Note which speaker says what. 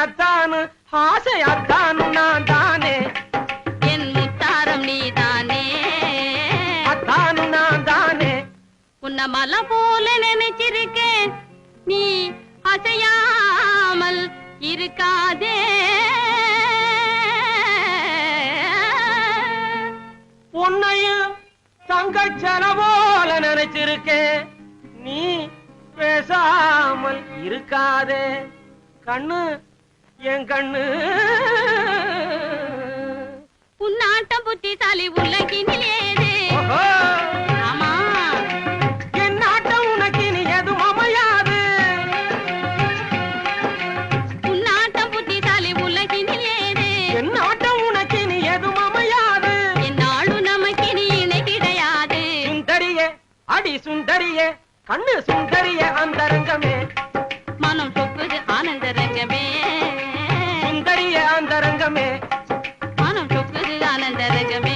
Speaker 1: அத்தானு ஆசை அத்தானு நான் தானே
Speaker 2: என் முத்தாரம் நீ தானே
Speaker 1: அத்தானு நான் தானே
Speaker 2: உன்ன மலை போல நினைச்சிருக்கேன் நீ அசையாமல் இருக்காதே
Speaker 1: உன்னையும் தங்கச்சன போல நினைச்சிருக்கேன் நீ பேசாமல் இருக்காதே கண்ணு என் கண்ணு
Speaker 2: உன்னாட்டம் புத்திசாலி உலகினிலேது ஆமா
Speaker 1: என் நாட்டம் உனக்கு நீ எதுவும் அமையாது
Speaker 2: உன்னாட்டம் புத்திசாலி உலகினிலேது
Speaker 1: என் நாட்டம் உனக்கு நீ எதுவும் அமையாது
Speaker 2: என்னாடு நமக்கு நீ இணை கிடையாது
Speaker 1: சுந்தரியே அடி சுந்தரியே கண்ணு சுந்தரிய அந்தரங்கமே
Speaker 2: மனம் சொக்குது ஆனந்த ரங்கமே
Speaker 1: சுந்தரிய அந்தரங்கமே
Speaker 2: மனம் சொக்குது ஆனந்த ரங்கமே